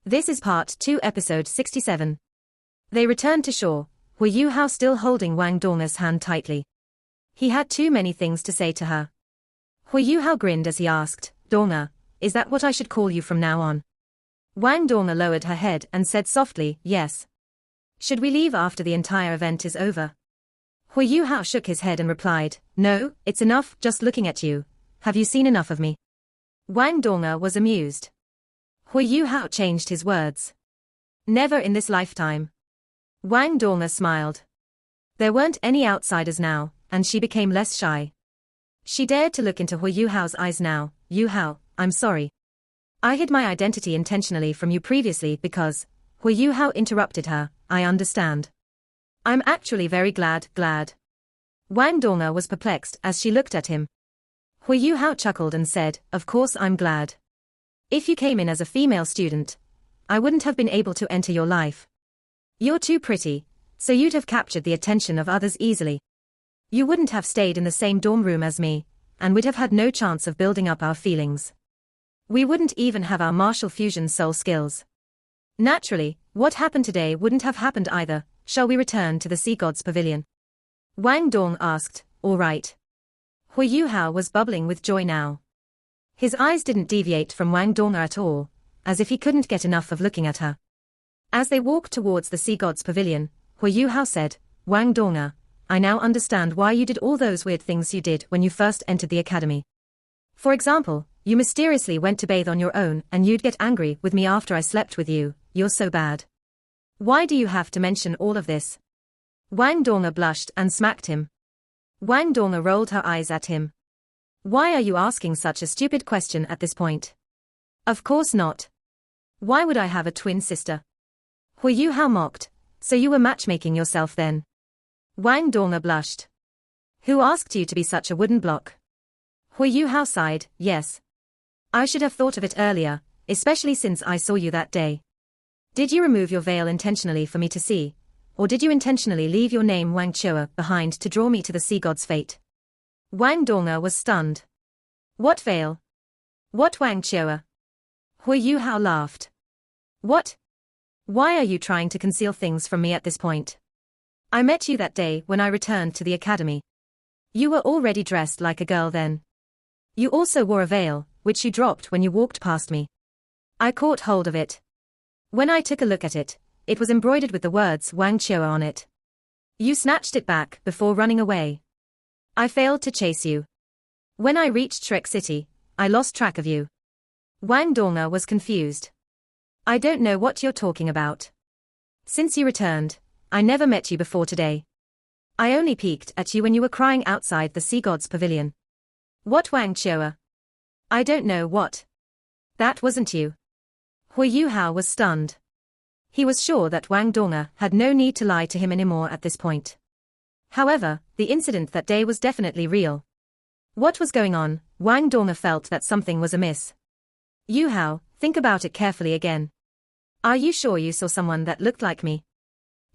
This is part 2, episode 67. They returned to shore, Hu Yuhao still holding Wang Dong's hand tightly. He had too many things to say to her. Hu Yuhao grinned as he asked, "Dong, is that what I should call you from now on?" Wang Dong lowered her head and said softly, "Yes." "Should we leave after the entire event is over?" Hu Yuhao shook his head and replied, "No, it's enough just looking at you. Have you seen enough of me?" Wang Dong was amused. Hu Yuhao changed his words. "Never in this lifetime." Wang Dong smiled. There weren't any outsiders now, and she became less shy. She dared to look into Hu Yuhao's eyes now. "Yuhao, I'm sorry. I hid my identity intentionally from you previously because..." Hu Yuhao interrupted her, "I understand. I'm actually very glad. Wang Dong was perplexed as she looked at him. Hu Yuhao chuckled and said, "Of course I'm glad. If you came in as a female student, I wouldn't have been able to enter your life. You're too pretty, so you'd have captured the attention of others easily. You wouldn't have stayed in the same dorm room as me, and we'd have had no chance of building up our feelings. We wouldn't even have our martial fusion soul skills. Naturally, what happened today wouldn't have happened either. Shall we return to the Sea God's Pavilion?" Wang Dong asked. "All right." Hu Yuhao was bubbling with joy now. His eyes didn't deviate from Wang Dong at all, as if he couldn't get enough of looking at her. As they walked towards the Sea God's Pavilion, Hu Yuhao said, "Wang Dong, I now understand why you did all those weird things you did when you first entered the academy. For example, you mysteriously went to bathe on your own and you'd get angry with me after I slept with you. You're so bad. Why do you have to mention all of this?" Wang Dong blushed and smacked him. Wang Dong rolled her eyes at him. "Why are you asking such a stupid question at this point?" "Of course not. Why would I have a twin sister?" Hu Yuhao mocked. "So you were matchmaking yourself then?" Wang Dong blushed. "Who asked you to be such a wooden block?" Hu Yuhao sighed. "Yes. I should have thought of it earlier, especially since I saw you that day. Did you remove your veil intentionally for me to see, or did you intentionally leave your name Wang Chua behind to draw me to the sea god's fate?" Wang Dong was stunned. "What veil? What Wang Chua?" Hu Yuhao laughed. "What? Why are you trying to conceal things from me at this point? I met you that day when I returned to the academy. You were already dressed like a girl then. You also wore a veil, which you dropped when you walked past me. I caught hold of it. When I took a look at it, it was embroidered with the words Wang Chua on it. You snatched it back before running away. I failed to chase you. When I reached Shrek City, I lost track of you." Wang Dong was confused. "I don't know what you're talking about. Since you returned, I never met you before today. I only peeked at you when you were crying outside the Sea God's Pavilion." "What Wang Chua? I don't know what. That wasn't you." Hu Yuhao was stunned. He was sure that Wang Dong had no need to lie to him anymore at this point. However, the incident that day was definitely real. What was going on? Wang Dong felt that something was amiss. "Yuhao, think about it carefully again. Are you sure you saw someone that looked like me?"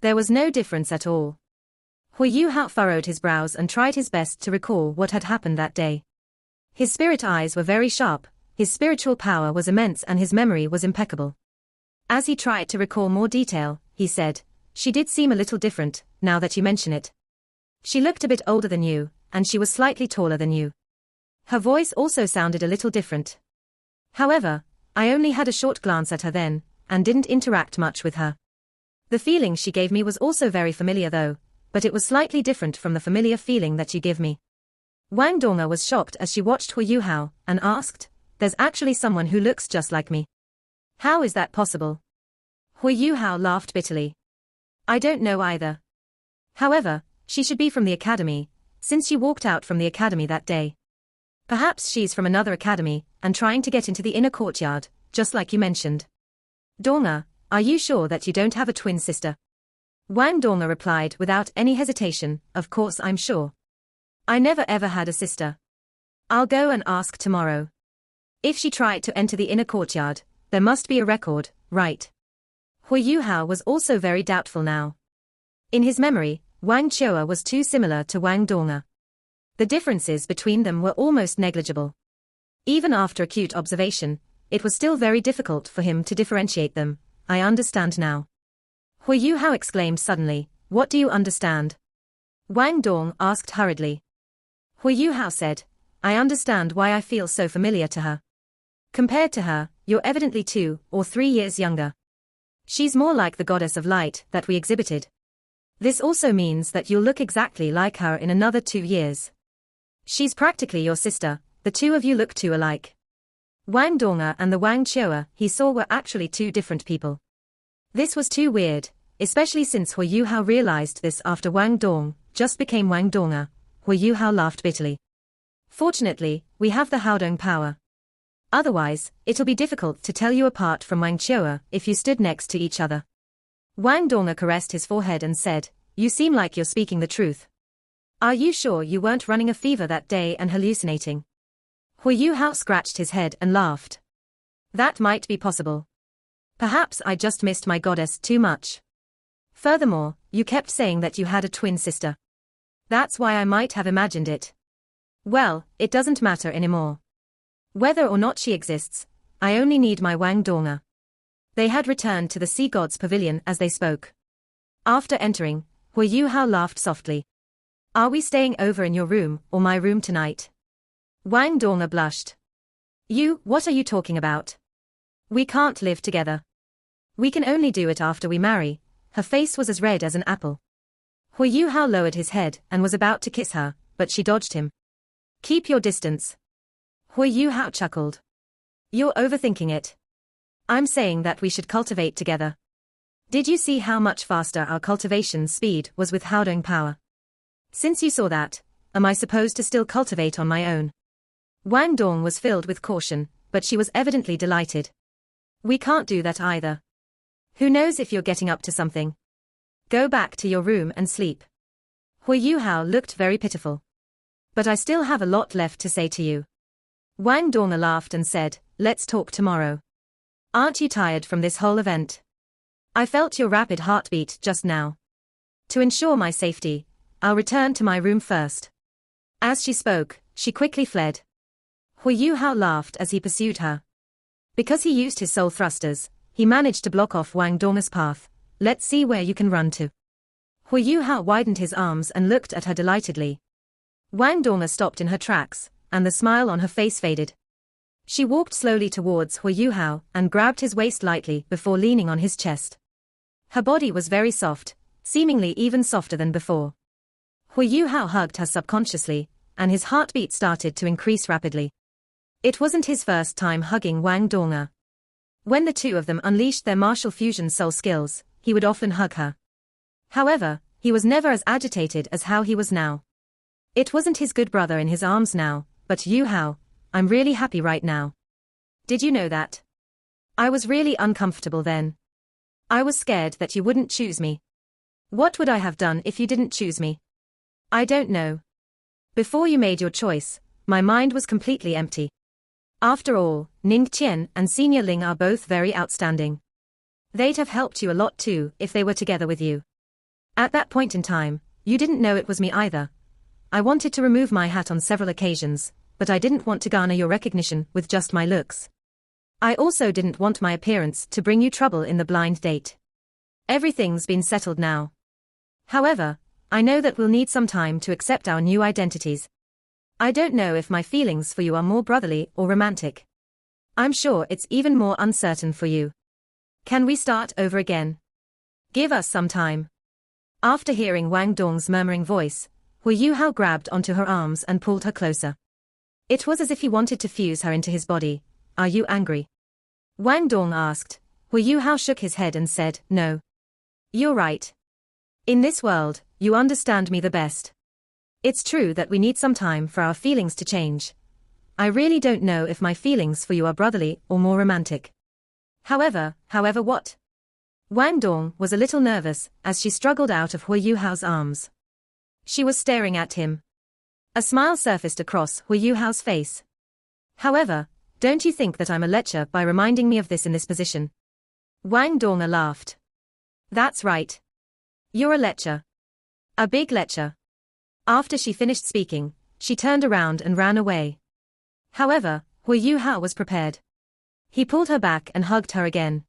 There was no difference at all. Hu Yuhao furrowed his brows and tried his best to recall what had happened that day. His spirit eyes were very sharp, his spiritual power was immense and his memory was impeccable. As he tried to recall more detail, he said, "She did seem a little different, now that you mention it. She looked a bit older than you, and she was slightly taller than you. Her voice also sounded a little different. However, I only had a short glance at her then, and didn't interact much with her. The feeling she gave me was also very familiar though, but it was slightly different from the familiar feeling that you give me." Wang Dong was shocked as she watched Hu Yuhao, and asked, "There's actually someone who looks just like me. How is that possible?" Hu Yuhao laughed bitterly. "I don't know either. However, she should be from the academy, since she walked out from the academy that day. Perhaps she's from another academy, and trying to get into the inner courtyard, just like you mentioned." "Dong, are you sure that you don't have a twin sister?" Wang Dong replied without any hesitation, "Of course I'm sure. I never ever had a sister. I'll go and ask tomorrow. If she tried to enter the inner courtyard, there must be a record, right?" Hu Yuhao was also very doubtful now. In his memory, Wang Chua was too similar to Wang Dong. The differences between them were almost negligible. Even after acute observation, it was still very difficult for him to differentiate them. I understand now. Hui Yuhao exclaimed suddenly, what do you understand? Wang Dong asked hurriedly. Hui Yuhao said, I understand why I feel so familiar to her. Compared to her, you're evidently 2 or 3 years younger. She's more like the goddess of light that we exhibited. This also means that you'll look exactly like her in another 2 years. She's practically your sister, the two of you look too alike. Wang Donga and the Wang Chioa he saw were actually 2 different people. This was too weird, especially since Hui Yuhao realized this after Wang Dong just became Wang Donga. Hui Yuhao laughed bitterly. Fortunately, we have the Haodong power. Otherwise, it'll be difficult to tell you apart from Wang Chioa if you stood next to each other. Wang Donga caressed his forehead and said, you seem like you're speaking the truth. Are you sure you weren't running a fever that day and hallucinating? Hui Yuhao scratched his head and laughed. That might be possible. Perhaps I just missed my goddess too much. Furthermore, you kept saying that you had a twin sister. That's why I might have imagined it. Well, it doesn't matter anymore. Whether or not she exists, I only need my Wang Donga. They had returned to the sea god's pavilion as they spoke. After entering, Hui Yuhao laughed softly. Are we staying over in your room or my room tonight? Wang Donga blushed. What are you talking about? We can't live together. We can only do it after we marry. Her face was as red as an apple. Hui Yuhao lowered his head and was about to kiss her, but she dodged him. Keep your distance. Hui Yuhao chuckled. You're overthinking it. I'm saying that we should cultivate together. Did you see how much faster our cultivation speed was with Haodong power? Since you saw that, am I supposed to still cultivate on my own? Wang Dong was filled with caution, but she was evidently delighted. We can't do that either. Who knows if you're getting up to something? Go back to your room and sleep. Hui Yuhao looked very pitiful. But I still have a lot left to say to you. Wang Dong laughed and said, let's talk tomorrow. Aren't you tired from this whole event? I felt your rapid heartbeat just now. To ensure my safety, I'll return to my room first. As she spoke, she quickly fled. Hui Yuhao laughed as he pursued her. Because he used his soul thrusters, he managed to block off Wang Dong's path. Let's see where you can run to. Hui Yuhao widened his arms and looked at her delightedly. Wang Donga stopped in her tracks, and the smile on her face faded. She walked slowly towards Hui Yuhao and grabbed his waist lightly before leaning on his chest. Her body was very soft, seemingly even softer than before. Hui Yuhao hugged her subconsciously, and his heartbeat started to increase rapidly. It wasn't his first time hugging Wang Donga. When the two of them unleashed their martial fusion soul skills, he would often hug her. However, he was never as agitated as how he was now. It wasn't his good brother in his arms now, but Yuhao, I'm really happy right now. Did you know that? I was really uncomfortable then. I was scared that you wouldn't choose me. What would I have done if you didn't choose me? I don't know. Before you made your choice, my mind was completely empty. After all, Ning Qian and Senior Ling are both very outstanding. They'd have helped you a lot too if they were together with you. At that point in time, you didn't know it was me either. I wanted to remove my hat on several occasions, but I didn't want to garner your recognition with just my looks. I also didn't want my appearance to bring you trouble in the blind date. Everything's been settled now. However, I know that we'll need some time to accept our new identities. I don't know if my feelings for you are more brotherly or romantic. I'm sure it's even more uncertain for you. Can we start over again? Give us some time. After hearing Wang Dong's murmuring voice, Hui Yuhao grabbed onto her arms and pulled her closer. It was as if he wanted to fuse her into his body. Are you angry? Wang Dong asked. Hui Yuhao shook his head and said, no. You're right. In this world, you understand me the best. It's true that we need some time for our feelings to change. I really don't know if my feelings for you are brotherly or more romantic. However what? Wang Dong was a little nervous as she struggled out of Hui Yuhao's arms. She was staring at him. A smile surfaced across Hui Yuhao's face. However, don't you think that I'm a lecher by reminding me of this in this position? Wang Dong laughed. That's right. You're a lecher. A big lecher. After she finished speaking, she turned around and ran away. However, Hui Yuhao was prepared. He pulled her back and hugged her again.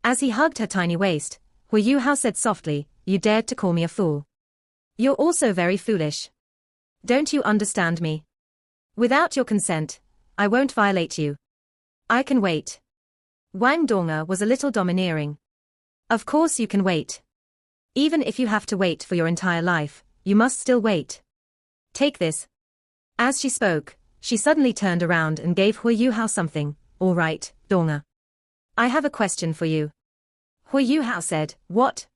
As he hugged her tiny waist, Hu Yuhao said softly, "You dared to call me a fool. You're also very foolish. Don't you understand me? Without your consent, I won't violate you. I can wait." Wang Donga was a little domineering. "Of course you can wait. Even if you have to wait for your entire life, you must still wait. Take this." As she spoke, she suddenly turned around and gave Hu Yuhao something. "All right, Donga. I have a question for you." Hu Yuhao said, "What?"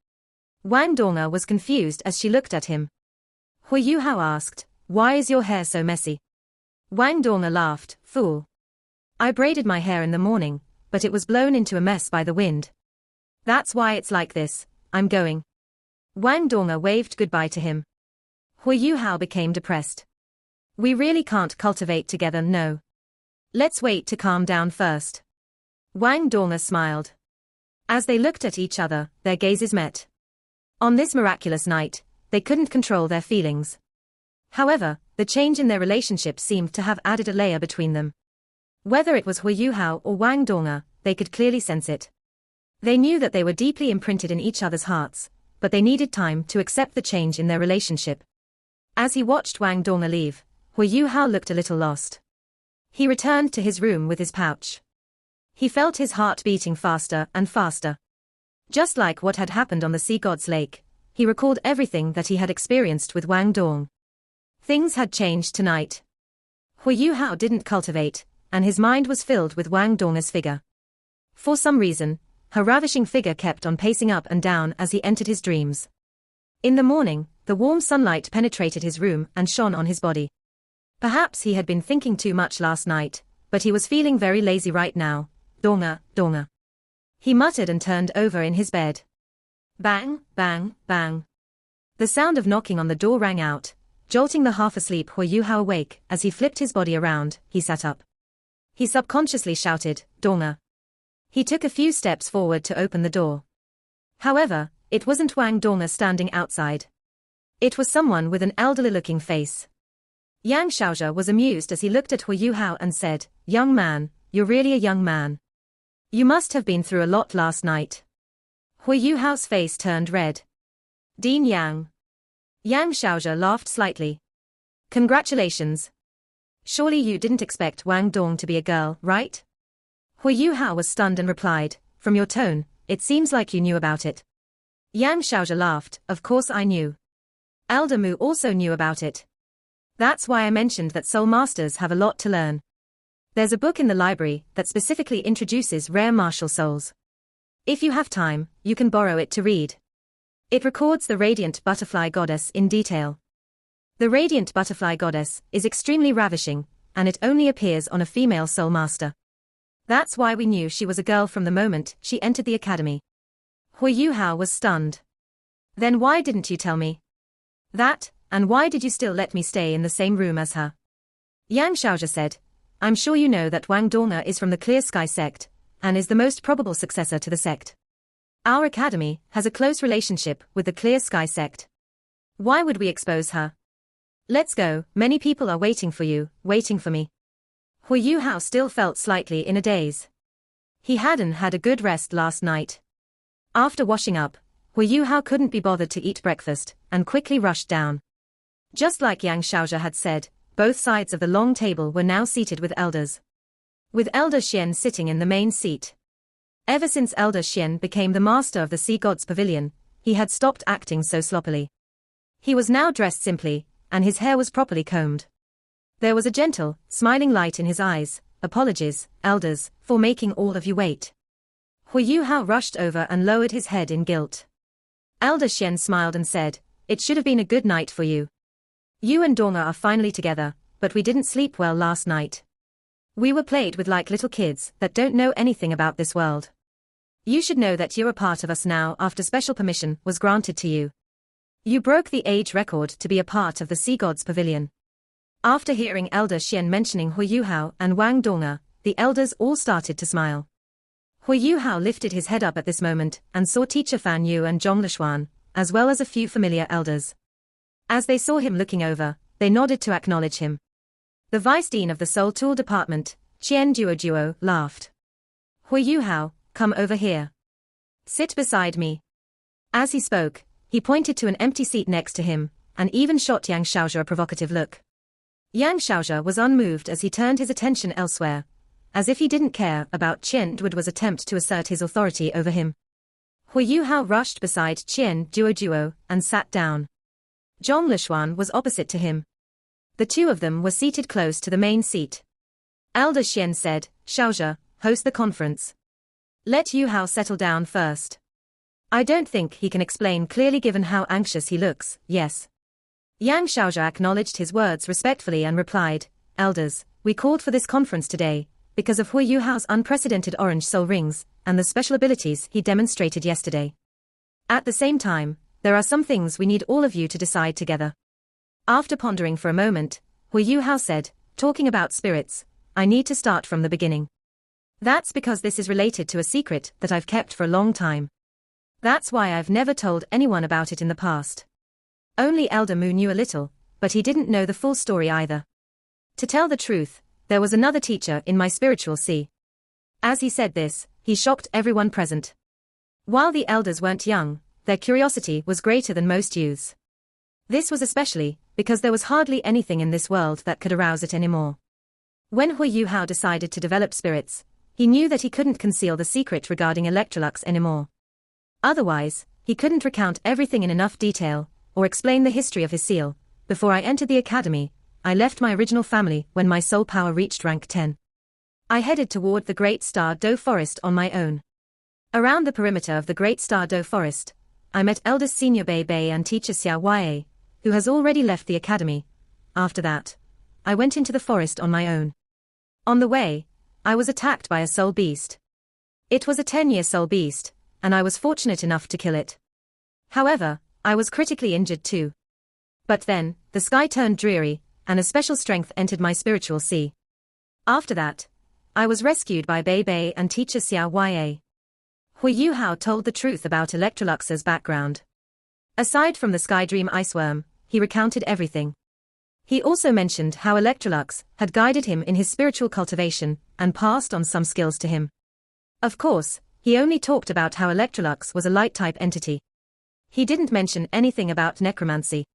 Wang Donga was confused as she looked at him. Hu Yuhao asked, "Why is your hair so messy?" Wang Donga laughed, "Fool. I braided my hair in the morning, but it was blown into a mess by the wind. That's why it's like this. I'm going." Wang Donga waved goodbye to him. Hu Yuhao became depressed. "We really can't cultivate together, no. Let's wait to calm down first." Wang Donga smiled. As they looked at each other, their gazes met. On this miraculous night, they couldn't control their feelings. However, the change in their relationship seemed to have added a layer between them. Whether it was Hu Yuhao or Wang Donga, they could clearly sense it. They knew that they were deeply imprinted in each other's hearts, but they needed time to accept the change in their relationship. As he watched Wang Donga leave, Hu Yuhao looked a little lost. He returned to his room with his pouch. He felt his heart beating faster and faster. Just like what had happened on the Sea God's Lake, he recalled everything that he had experienced with Wang Dong. Things had changed tonight. Hu Yuhao didn't cultivate, and his mind was filled with Wang Dong's figure. For some reason, her ravishing figure kept on pacing up and down as he entered his dreams. In the morning, the warm sunlight penetrated his room and shone on his body. Perhaps he had been thinking too much last night, but he was feeling very lazy right now. "Donga, Donga." He muttered and turned over in his bed. Bang, bang, bang. The sound of knocking on the door rang out, jolting the half-asleep Hu Yuhao awake. As he flipped his body around, he sat up. He subconsciously shouted, "Donga." He took a few steps forward to open the door. However, it wasn't Wang Donga standing outside. It was someone with an elderly-looking face. Yang Xiaozhe was amused as he looked at Hu Yuhao and said, "Young man, you're really a young man. You must have been through a lot last night." Hu Yuhao's face turned red. "Dean Yang." Yang Xiaozhe laughed slightly. "Congratulations. Surely you didn't expect Wang Dong to be a girl, right?" Hu Yuhao was stunned and replied, "From your tone, it seems like you knew about it." Yang Xiaozhe laughed, "Of course I knew. Elder Mu also knew about it. That's why I mentioned that soul masters have a lot to learn. There's a book in the library that specifically introduces rare martial souls. If you have time, you can borrow it to read. It records the radiant butterfly goddess in detail. The radiant butterfly goddess is extremely ravishing, and it only appears on a female soul master. That's why we knew she was a girl from the moment she entered the academy." Hu Yuhao was stunned. "Then why didn't you tell me that, and why did you still let me stay in the same room as her?" Yang Xiaozhe said, "I'm sure you know that Wang Donga is from the Clear Sky sect, and is the most probable successor to the sect. Our academy has a close relationship with the Clear Sky sect. Why would we expose her? Let's go, many people are waiting for you, waiting for me." Hu Yuhao still felt slightly in a daze. He hadn't had a good rest last night. After washing up, Hu Yuhao couldn't be bothered to eat breakfast, and quickly rushed down. Just like Yang Xiaozhe had said, both sides of the long table were now seated with elders. With Elder Xian sitting in the main seat. Ever since Elder Xian became the master of the Sea God's Pavilion, he had stopped acting so sloppily. He was now dressed simply, and his hair was properly combed. There was a gentle, smiling light in his eyes. "Apologies, elders, for making all of you wait." Hu Yuhao rushed over and lowered his head in guilt. Elder Xian smiled and said, "It should have been a good night for you. You and Donga are finally together, but we didn't sleep well last night. We were played with like little kids that don't know anything about this world. You should know that you're a part of us now after special permission was granted to you. You broke the age record to be a part of the Sea God's Pavilion." After hearing Elder Xian mentioning Hu Yuhao and Wang Donga, the elders all started to smile. Hu Yuhao lifted his head up at this moment and saw Teacher Fan Yu and Zhong Lishuan, as well as a few familiar elders. As they saw him looking over, they nodded to acknowledge him. The Vice Dean of the Soul Tool Department, Qian Duoduo, laughed. Hui Yuhao, come over here. Sit beside me. As he spoke, he pointed to an empty seat next to him, and even shot Yang Xiaozha a provocative look. Yang Xiaozha was unmoved as he turned his attention elsewhere, as if he didn't care about Qian Duoduo's attempt to assert his authority over him. Hui Yuhao rushed beside Qian Duoduo and sat down. Zhong Lishuan was opposite to him. The two of them were seated close to the main seat. Elder Xian said, Xiaozha, host the conference. Let Yuhao settle down first. I don't think he can explain clearly given how anxious he looks, yes. Yang Xiaozha acknowledged his words respectfully and replied, Elders, we called for this conference today, because of Hui Yuhao's unprecedented orange soul rings, and the special abilities he demonstrated yesterday. At the same time, there are some things we need all of you to decide together. After pondering for a moment, Hui Yuhao said, talking about spirits, I need to start from the beginning. That's because this is related to a secret that I've kept for a long time. That's why I've never told anyone about it in the past. Only Elder Mu knew a little, but he didn't know the full story either. To tell the truth, there was another teacher in my spiritual sea. As he said this, he shocked everyone present. While the elders weren't young, their curiosity was greater than most youths. This was especially because there was hardly anything in this world that could arouse it anymore. When Hui Yuhao decided to develop spirits, he knew that he couldn't conceal the secret regarding Electrolux anymore. Otherwise, he couldn't recount everything in enough detail, or explain the history of his seal. Before I entered the academy, I left my original family when my soul power reached rank 10. I headed toward the Great Star Do Forest on my own. Around the perimeter of the Great Star Do Forest, I met eldest Senior Bei Bei and teacher Xiao Ya, who has already left the academy. After that, I went into the forest on my own. On the way, I was attacked by a soul beast. It was a 10-year soul beast, and I was fortunate enough to kill it. However, I was critically injured too. But then, the sky turned dreary, and a special strength entered my spiritual sea. After that, I was rescued by Bei Bei and teacher Xiao Ya. Hui Yuhao told the truth about Electrolux's background. Aside from the Sky Dream Iceworm, he recounted everything. He also mentioned how Electrolux had guided him in his spiritual cultivation, and passed on some skills to him. Of course, he only talked about how Electrolux was a light-type entity. He didn't mention anything about necromancy.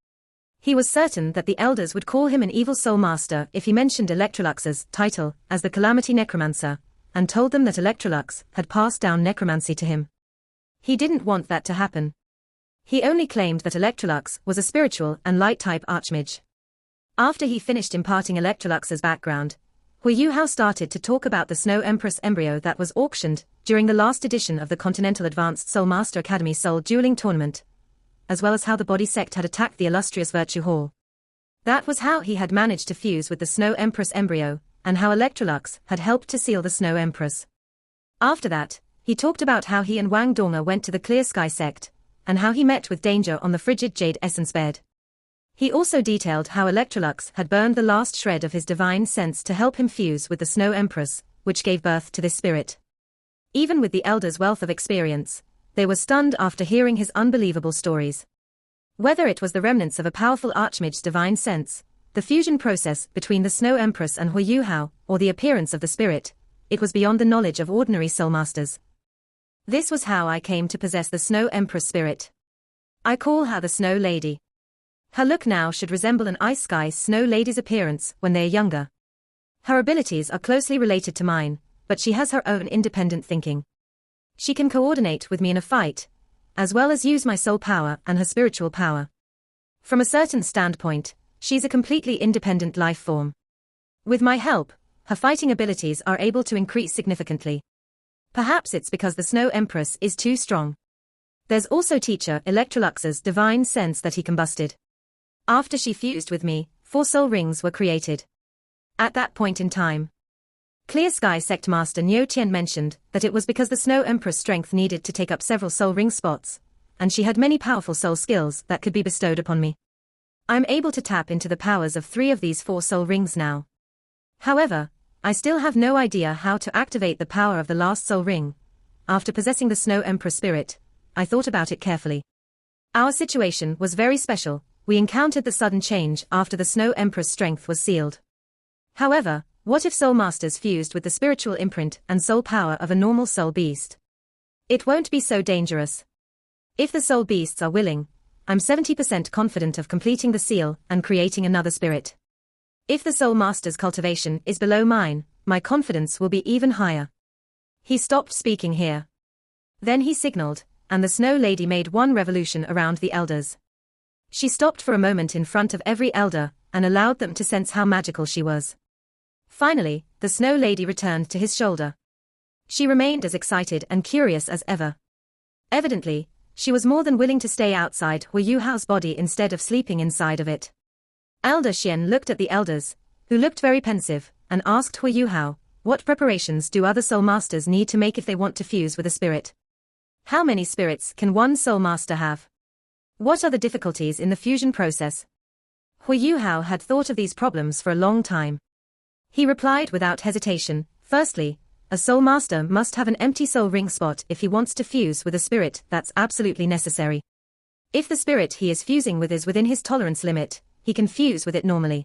He was certain that the elders would call him an evil soul master if he mentioned Electrolux's title as the Calamity Necromancer, and told them that Electrolux had passed down necromancy to him. He didn't want that to happen. He only claimed that Electrolux was a spiritual and light-type archmage. After he finished imparting Electrolux's background, Hui Yuhao started to talk about the Snow Empress embryo that was auctioned during the last edition of the Continental Advanced Soul Master Academy Soul Dueling Tournament, as well as how the body sect had attacked the illustrious Virtue Hall. That was how he had managed to fuse with the Snow Empress embryo, and how Electrolux had helped to seal the Snow Empress. After that, he talked about how he and Wang Donga went to the Clear Sky sect, and how he met with danger on the frigid Jade Essence bed. He also detailed how Electrolux had burned the last shred of his divine sense to help him fuse with the Snow Empress, which gave birth to this spirit. Even with the elders' wealth of experience, they were stunned after hearing his unbelievable stories. Whether it was the remnants of a powerful archmage's divine sense, the fusion process between the Snow Empress and Hui Yuhao, or the appearance of the spirit, it was beyond the knowledge of ordinary soul masters. This was how I came to possess the Snow Empress spirit. I call her the Snow Lady. Her look now should resemble an ice sky snow lady's appearance when they are younger. Her abilities are closely related to mine, but she has her own independent thinking. She can coordinate with me in a fight, as well as use my soul power and her spiritual power. From a certain standpoint, she's a completely independent life form. With my help, her fighting abilities are able to increase significantly. Perhaps it's because the Snow Empress is too strong. There's also teacher Electrolux's divine sense that he combusted. After she fused with me, 4 soul rings were created. At that point in time, Clear Sky Sect Master Niu Qian mentioned that it was because the Snow Empress' strength needed to take up several soul ring spots, and she had many powerful soul skills that could be bestowed upon me. I'm able to tap into the powers of 3 of these 4 soul rings now. However, I still have no idea how to activate the power of the last soul ring. After possessing the Snow Empress spirit, I thought about it carefully. Our situation was very special. We encountered the sudden change after the Snow Empress' strength was sealed. However, What if soul masters fused with the spiritual imprint and soul power of a normal soul beast? It won't be so dangerous. If the soul beasts are willing, I'm 70% confident of completing the seal and creating another spirit. If the soul master's cultivation is below mine, my confidence will be even higher. He stopped speaking here. Then he signaled, and the Snow Lady made one revolution around the elders. She stopped for a moment in front of every elder, and allowed them to sense how magical she was. Finally, the Snow Lady returned to his shoulder. She remained as excited and curious as ever. Evidently, she was more than willing to stay outside Hu Yuhao's body instead of sleeping inside of it. Elder Xian looked at the elders, who looked very pensive, and asked Hu Yuhao, what preparations do other soul masters need to make if they want to fuse with a spirit? How many spirits can one soul master have? What are the difficulties in the fusion process? Hu Yuhao had thought of these problems for a long time. He replied without hesitation, firstly, a soul master must have an empty soul ring spot if he wants to fuse with a spirit. That's absolutely necessary. If the spirit he is fusing with is within his tolerance limit, he can fuse with it normally.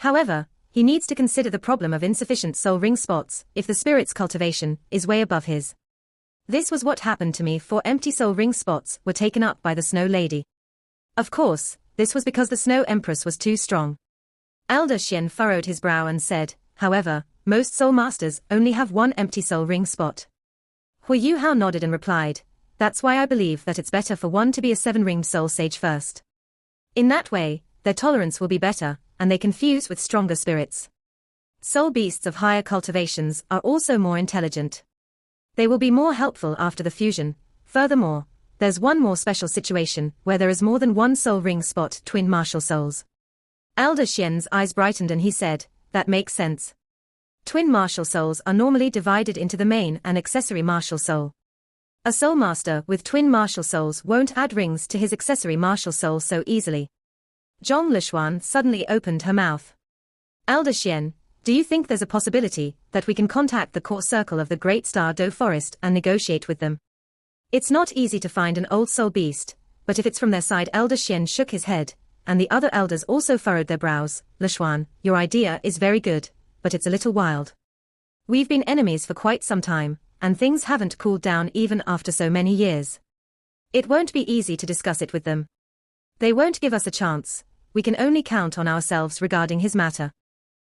However, he needs to consider the problem of insufficient soul ring spots if the spirit's cultivation is way above his. This was what happened to me. 4 empty soul ring spots were taken up by the Snow Lady. Of course, this was because the Snow Empress was too strong. Elder Xian furrowed his brow and said, however, most soul masters only have 1 empty soul ring spot. Hu Yuhao nodded and replied, that's why I believe that it's better for one to be a 7-ringed soul sage first. In that way, their tolerance will be better, and they can fuse with stronger spirits. Soul beasts of higher cultivations are also more intelligent. They will be more helpful after the fusion. Furthermore, there's one more special situation where there is more than 1 soul ring spot, twin martial souls. Elder Xian's eyes brightened and he said, that makes sense. Twin martial souls are normally divided into the main and accessory martial soul. A soul master with twin martial souls won't add rings to his accessory martial soul so easily. Zhong Lishuan suddenly opened her mouth. Elder Xian, do you think there's a possibility that we can contact the core circle of the Great Star Do Forest and negotiate with them? It's not easy to find an old soul beast, but if it's from their side. Elder Xian shook his head, and the other elders also furrowed their brows. Lishuan, your idea is very good, but it's a little wild. We've been enemies for quite some time, and things haven't cooled down even after so many years. It won't be easy to discuss it with them. They won't give us a chance. We can only count on ourselves regarding his matter.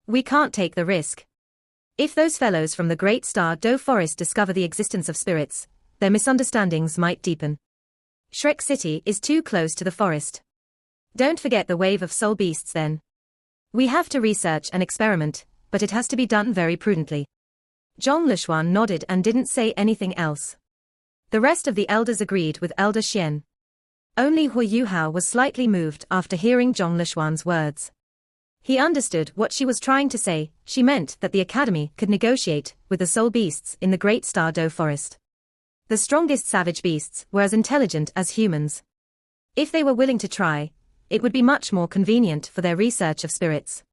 We can't take the risk. If those fellows from the Great Star Do Forest discover the existence of spirits, their misunderstandings might deepen. Shrek City is too close to the forest. Don't forget the wave of soul beasts then. We have to research and experiment, but it has to be done very prudently. Zhong Lishuan nodded and didn't say anything else. The rest of the elders agreed with Elder Xian. Only Hu Yuhao was slightly moved after hearing Zhong Lishuan's words. He understood what she was trying to say. She meant that the academy could negotiate with the soul beasts in the Great Star Do Forest. The strongest savage beasts were as intelligent as humans. If they were willing to try, it would be much more convenient for their research of spirits.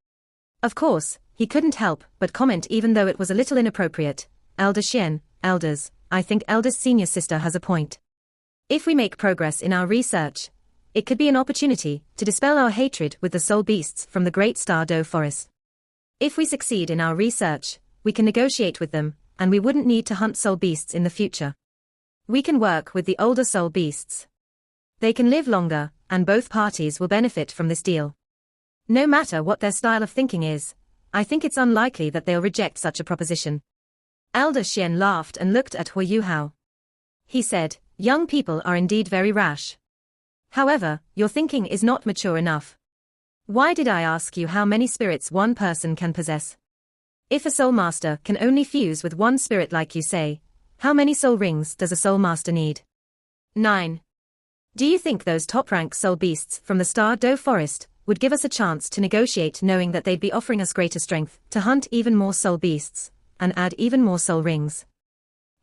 Of course, he couldn't help but comment even though it was a little inappropriate. Elder Xian, elders, I think Elder's senior sister has a point. If we make progress in our research, it could be an opportunity to dispel our hatred with the soul beasts from the Great Star Do Forest. If we succeed in our research, we can negotiate with them, and we wouldn't need to hunt soul beasts in the future. We can work with the older soul beasts. They can live longer, and both parties will benefit from this deal. No matter what their style of thinking is, I think it's unlikely that they'll reject such a proposition. Elder Xian laughed and looked at Hu Yuhao. He said, young people are indeed very rash. However, your thinking is not mature enough. Why did I ask you how many spirits one person can possess? If a soul master can only fuse with 1 spirit like you say, how many soul rings does a soul master need? 9. Do you think those top-rank soul beasts from the Star Do Forest would give us a chance to negotiate knowing that they'd be offering us greater strength to hunt even more soul beasts and add even more soul rings?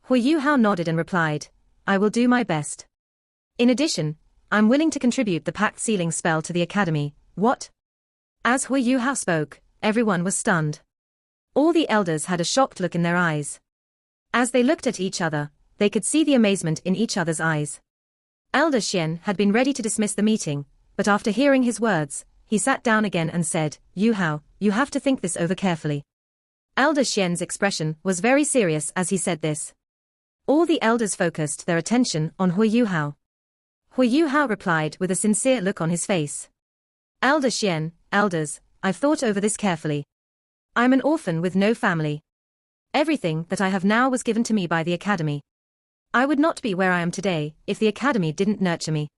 Hu Yuhao nodded and replied, I will do my best. In addition, I'm willing to contribute the pact sealing spell to the academy. What? As Hu Yuhao spoke, everyone was stunned. All the elders had a shocked look in their eyes. As they looked at each other, they could see the amazement in each other's eyes. Elder Xian had been ready to dismiss the meeting, but after hearing his words, he sat down again and said, Yuhao, you have to think this over carefully. Elder Xian's expression was very serious as he said this. All the elders focused their attention on Hu Yuhao. Hu Yuhao replied with a sincere look on his face. Elder Xian, elders, I've thought over this carefully. I'm an orphan with no family. Everything that I have now was given to me by the academy. I would not be where I am today if the academy didn't nurture me.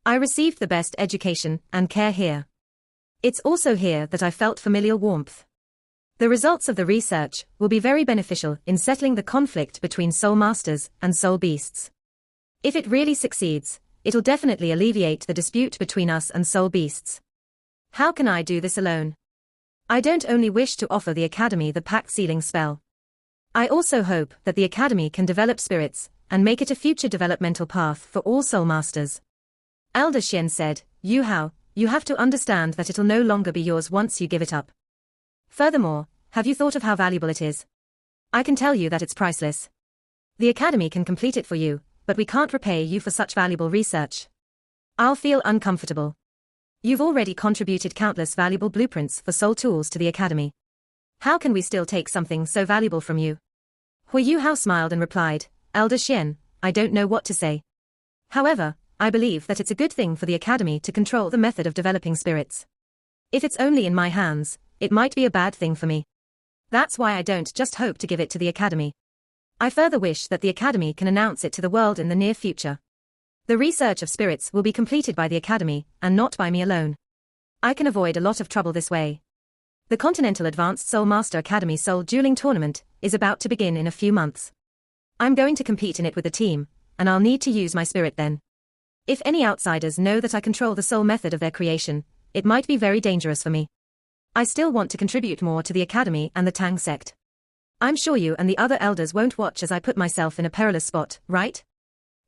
I received the best education and care here. It's also here that I felt familial warmth. The results of the research will be very beneficial in settling the conflict between soul masters and soul beasts. If it really succeeds, it'll definitely alleviate the dispute between us and soul beasts. How can I do this alone? I don't only wish to offer the academy the pact sealing spell. I also hope that the academy can develop spirits and make it a future developmental path for all soul masters. Elder Xian said, Yuhao, you have to understand that it'll no longer be yours once you give it up. Furthermore, have you thought of how valuable it is? I can tell you that it's priceless. The academy can complete it for you, but we can't repay you for such valuable research. I'll feel uncomfortable. You've already contributed countless valuable blueprints for soul tools to the academy. How can we still take something so valuable from you? Hu Yuhao smiled and replied, Elder Xian, I don't know what to say. However, I believe that it's a good thing for the academy to control the method of developing spirits. If it's only in my hands, it might be a bad thing for me. That's why I don't just hope to give it to the academy. I further wish that the academy can announce it to the world in the near future. The research of spirits will be completed by the academy, and not by me alone. I can avoid a lot of trouble this way. The Continental Advanced Soul Master Academy Soul Dueling Tournament is about to begin in a few months. I'm going to compete in it with the team, and I'll need to use my spirit then. If any outsiders know that I control the soul method of their creation, it might be very dangerous for me. I still want to contribute more to the academy and the Tang sect. I'm sure you and the other elders won't watch as I put myself in a perilous spot, right?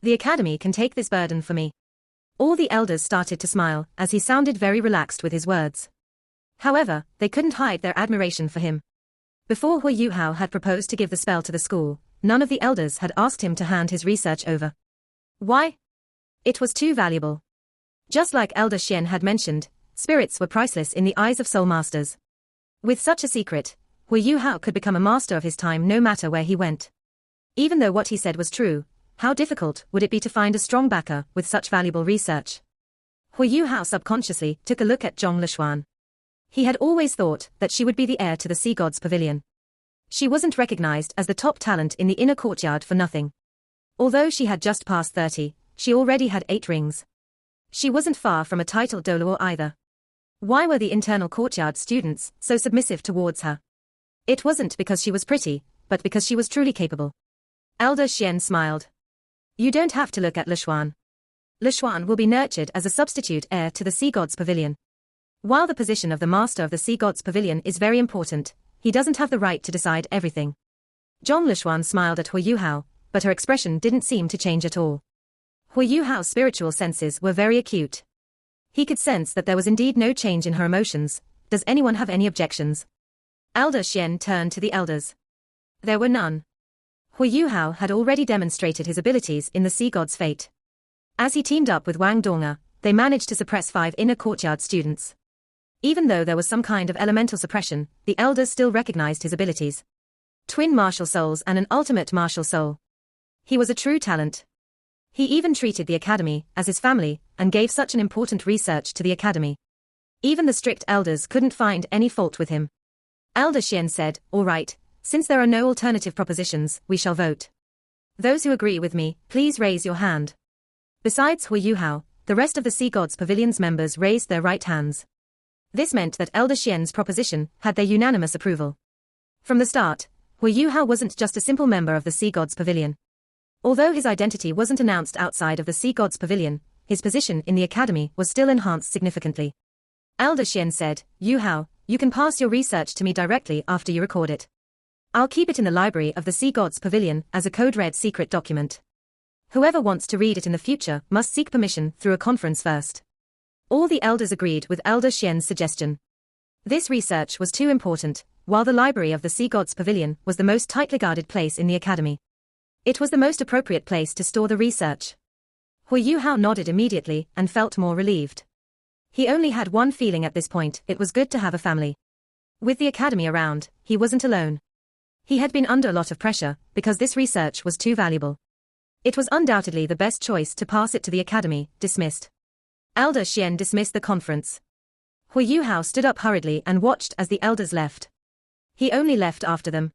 The academy can take this burden for me. All the elders started to smile as he sounded very relaxed with his words. However, they couldn't hide their admiration for him. Before Hu Yuhao had proposed to give the spell to the school, none of the elders had asked him to hand his research over. Why? It was too valuable. Just like Elder Xian had mentioned, spirits were priceless in the eyes of soul masters. With such a secret, Hu Yuhao could become a master of his time no matter where he went. Even though what he said was true, how difficult would it be to find a strong backer with such valuable research? Hu Yuhao subconsciously took a look at Zhong Lishuan. He had always thought that she would be the heir to the Sea God's Pavilion. She wasn't recognized as the top talent in the inner courtyard for nothing. Although she had just passed 30, she already had 8 rings. She wasn't far from a titled Doluo either. Why were the internal courtyard students so submissive towards her? It wasn't because she was pretty, but because she was truly capable. Elder Xian smiled. You don't have to look at Lishuan. Lishuan will be nurtured as a substitute heir to the Sea God's Pavilion. While the position of the master of the Sea God's Pavilion is very important, he doesn't have the right to decide everything. Zhong Lishuan smiled at Hu Yuhao, but her expression didn't seem to change at all. Hu Yuhao's spiritual senses were very acute. He could sense that there was indeed no change in her emotions. Does anyone have any objections? Elder Xian turned to the elders. There were none. Hu Yuhao had already demonstrated his abilities in the Sea God's fate. As he teamed up with Wang Donga, they managed to suppress 5 inner courtyard students. Even though there was some kind of elemental suppression, the elders still recognized his abilities. Twin martial souls and an ultimate martial soul. He was a true talent. He even treated the academy as his family and gave such an important research to the academy. Even the strict elders couldn't find any fault with him. Elder Xian said, all right, since there are no alternative propositions, we shall vote. Those who agree with me, please raise your hand. Besides Hu Yuhao, the rest of the Sea God's Pavilion's members raised their right hands. This meant that Elder Xian's proposition had their unanimous approval. From the start, Hu Yuhao wasn't just a simple member of the Sea God's Pavilion. Although his identity wasn't announced outside of the Sea God's Pavilion, his position in the academy was still enhanced significantly. Elder Xian said, Yuhao, you can pass your research to me directly after you record it. I'll keep it in the library of the Sea God's Pavilion as a code-red secret document. Whoever wants to read it in the future must seek permission through a conference first. All the elders agreed with Elder Xian's suggestion. This research was too important, while the library of the Sea God's Pavilion was the most tightly guarded place in the academy. It was the most appropriate place to store the research. Hu Yuhao nodded immediately and felt more relieved. He only had one feeling at this point: it was good to have a family. With the academy around, he wasn't alone. He had been under a lot of pressure, because this research was too valuable. It was undoubtedly the best choice to pass it to the academy. Dismissed. Elder Xian dismissed the conference. Hu Yuhao stood up hurriedly and watched as the elders left. He only left after them.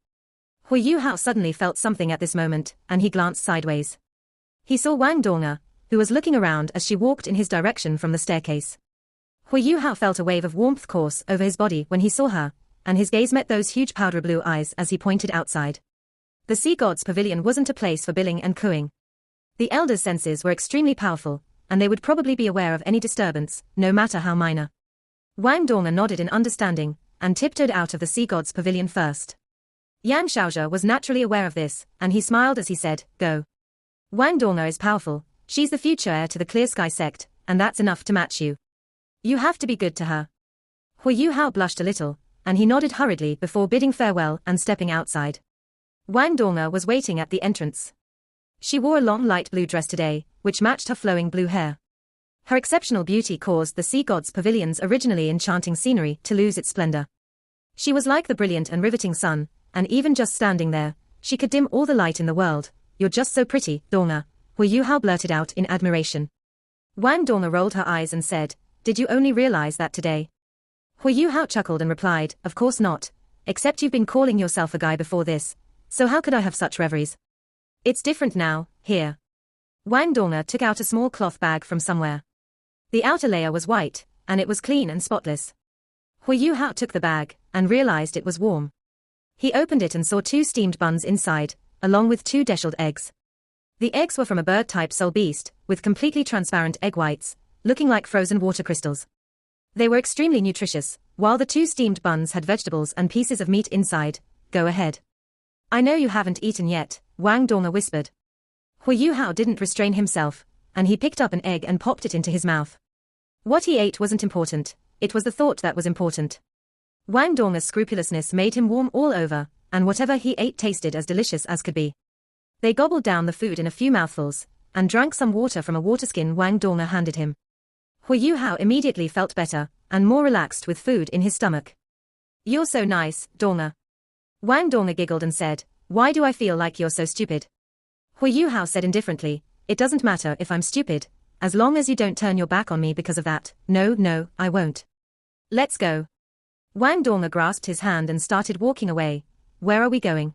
Hu Yuhao suddenly felt something at this moment, and he glanced sideways. He saw Wang Dong'er, who was looking around as she walked in his direction from the staircase. Hu Yuhao felt a wave of warmth course over his body when he saw her, and his gaze met those huge powder blue eyes as he pointed outside. The Sea God's Pavilion wasn't a place for billing and cooing. The elders' senses were extremely powerful, and they would probably be aware of any disturbance, no matter how minor. Wang Dong'er nodded in understanding, and tiptoed out of the Sea God's Pavilion first. Yang Xiaozhe was naturally aware of this, and he smiled as he said, "Go. Wang Dong'er is powerful, she's the future heir to the Clear Sky sect, and that's enough to match you. You have to be good to her." Hu Yuhao blushed a little, and he nodded hurriedly before bidding farewell and stepping outside. Wang Dong'er was waiting at the entrance. She wore a long light blue dress today, which matched her flowing blue hair. Her exceptional beauty caused the Sea God's Pavilion's originally enchanting scenery to lose its splendor. She was like the brilliant and riveting sun, and even just standing there, she could dim all the light in the world. "You're just so pretty, Dong'er," Hu Yuhao blurted out in admiration. Wang Dong'er rolled her eyes and said, "Did you only realize that today?" Hu Yuhao chuckled and replied, "Of course not, except you've been calling yourself a guy before this, so how could I have such reveries? It's different now, here." Wang Dong'er took out a small cloth bag from somewhere. The outer layer was white, and it was clean and spotless. Hu Yuhao took the bag, and realized it was warm. He opened it and saw 2 steamed buns inside, along with 2 deshelled eggs. The eggs were from a bird-type soul beast, with completely transparent egg whites, looking like frozen water crystals. They were extremely nutritious, while the 2 steamed buns had vegetables and pieces of meat inside. "Go ahead. I know you haven't eaten yet," Wang Dong'er whispered. Hu Yuhao didn't restrain himself, and he picked up an egg and popped it into his mouth. What he ate wasn't important, it was the thought that was important. Wang Dong'er's scrupulousness made him warm all over, and whatever he ate tasted as delicious as could be. They gobbled down the food in a few mouthfuls, and drank some water from a water skin Wang Dong'er handed him. Hu Yuhao immediately felt better, and more relaxed with food in his stomach. "You're so nice, Dong'er." Wang Dong'er giggled and said, "Why do I feel like you're so stupid?" Hu Yuhao said indifferently, "It doesn't matter if I'm stupid, as long as you don't turn your back on me because of that." No, I won't. Let's go." Wang Dong'er grasped his hand and started walking away. "Where are we going?"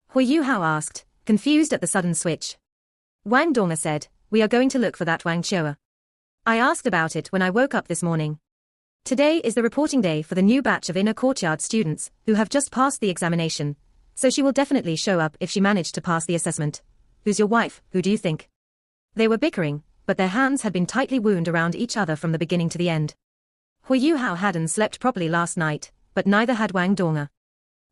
Hu Yuhao asked, confused at the sudden switch. Wang Dong'er said, "We are going to look for that Wang Chioa. I asked about it when I woke up this morning. Today is the reporting day for the new batch of inner courtyard students who have just passed the examination, so she will definitely show up if she managed to pass the assessment. Who's your wife, who do you think?" They were bickering, but their hands had been tightly wound around each other from the beginning to the end. Hu Yuhao hadn't slept properly last night, but neither had Wang Dong'er.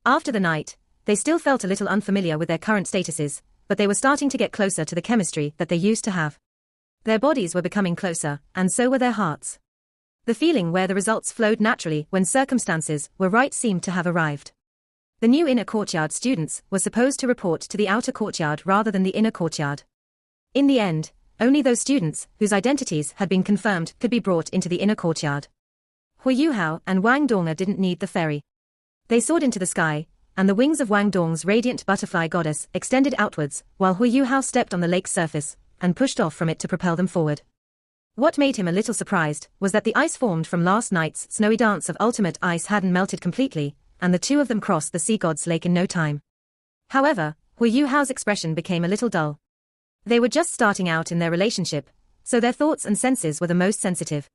After the night, they still felt a little unfamiliar with their current statuses, but they were starting to get closer to the chemistry that they used to have. Their bodies were becoming closer, and so were their hearts. The feeling where the results flowed naturally when circumstances were right seemed to have arrived. The new inner courtyard students were supposed to report to the outer courtyard rather than the inner courtyard. In the end, only those students whose identities had been confirmed could be brought into the inner courtyard. Hu Yuhao and Wang Dong'er didn't need the ferry. They soared into the sky, and the wings of Wang Dong's radiant butterfly goddess extended outwards, while Hu Yuhao stepped on the lake's surface and pushed off from it to propel them forward. What made him a little surprised was that the ice formed from last night's snowy dance of ultimate ice hadn't melted completely, and the 2 of them crossed the Sea God's lake in no time. However, Hu Yuhao's expression became a little dull. They were just starting out in their relationship, so their thoughts and senses were the most sensitive.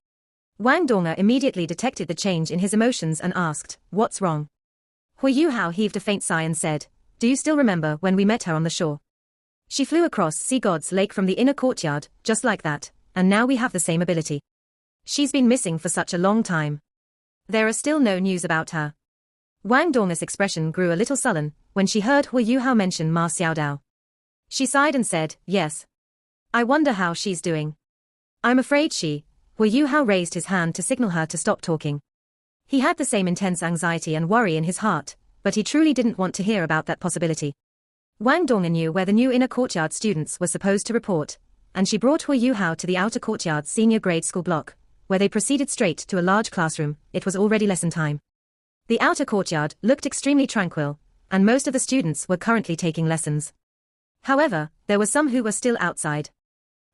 Wang Dong'er immediately detected the change in his emotions and asked, "What's wrong?" Hu Yuhao heaved a faint sigh and said, "Do you still remember when we met her on the shore? She flew across Sea God's lake from the inner courtyard, just like that, and now we have the same ability. She's been missing for such a long time. There are still no news about her." Wang Dong'er's expression grew a little sullen when she heard Hu Yuhao mention Ma Xiaodao. She sighed and said, "Yes. I wonder how she's doing. I'm afraid she..." Hu Yuhao raised his hand to signal her to stop talking. He had the same intense anxiety and worry in his heart, but he truly didn't want to hear about that possibility. Wang Dong'er knew where the new inner courtyard students were supposed to report, and she brought Hu Yuhao to the outer courtyard senior grade school block, where they proceeded straight to a large classroom. It was already lesson time. The outer courtyard looked extremely tranquil, and most of the students were currently taking lessons. However, there were some who were still outside.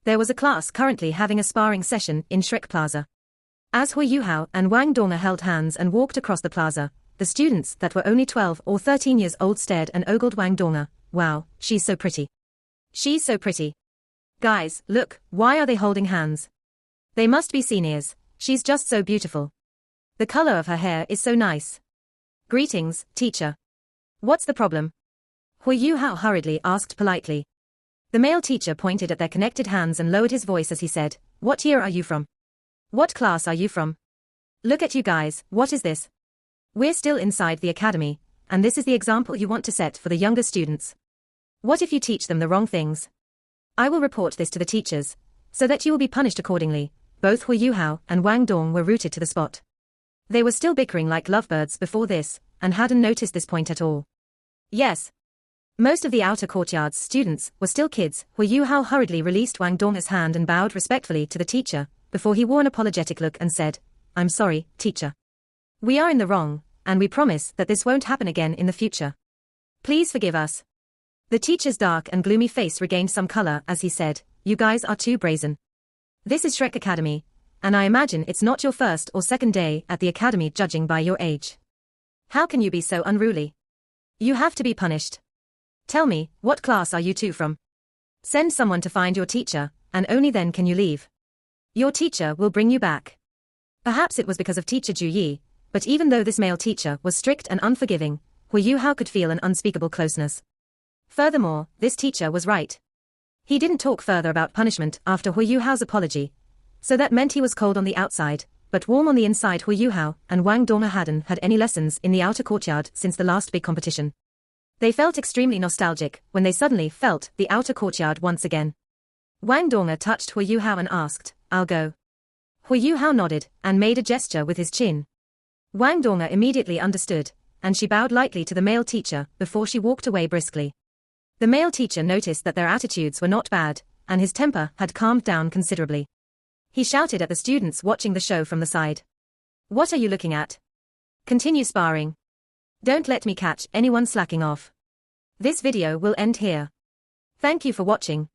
There was a class currently having a sparring session in Shrek Plaza. As Hui Yuhao and Wang Dong held hands and walked across the plaza, the students that were only 12 or 13 years old stared and ogled Wang Dong. Wow, she's so pretty. She's so pretty. Guys, look, why are they holding hands? They must be seniors, she's just so beautiful. The color of her hair is so nice. Greetings, teacher. What's the problem? Hui Yuhao hurriedly asked politely. The male teacher pointed at their connected hands and lowered his voice as he said, "What year are you from? What class are you from? Look at you guys, what is this? We're still inside the academy, and this is the example you want to set for the younger students. What if you teach them the wrong things? I will report this to the teachers, so that you will be punished accordingly." Both Hui Yuhao and Wang Dong were rooted to the spot. They were still bickering like lovebirds before this, and hadn't noticed this point at all. Yes. Most of the outer courtyard's students were still kids. Hui Yuhao hurriedly released Wang Dong's hand and bowed respectfully to the teacher, before he wore an apologetic look and said, "I'm sorry, teacher. We are in the wrong, and we promise that this won't happen again in the future. Please forgive us." The teacher's dark and gloomy face regained some color as he said, "You guys are too brazen. This is Shrek Academy, and I imagine it's not your first or second day at the academy judging by your age. How can you be so unruly? You have to be punished. Tell me, what class are you two from? Send someone to find your teacher, and only then can you leave. Your teacher will bring you back." Perhaps it was because of teacher Ju Yi, but even though this male teacher was strict and unforgiving, Hui Yuhao could feel an unspeakable closeness. Furthermore, this teacher was right. He didn't talk further about punishment after Hui Yuhao's apology, so that meant he was cold on the outside, but warm on the inside. Hui Yuhao and Wang Dong hadn't had any lessons in the outer courtyard since the last big competition. They felt extremely nostalgic when they suddenly felt the outer courtyard once again. Wang Dong touched Hui Yuhao and asked, "I'll go." Hui Yuhao nodded and made a gesture with his chin. Wang Dong immediately understood, and she bowed lightly to the male teacher before she walked away briskly. The male teacher noticed that their attitudes were not bad, and his temper had calmed down considerably. He shouted at the students watching the show from the side. "What are you looking at? Continue sparring. Don't let me catch anyone slacking off. This video will end here. Thank you for watching.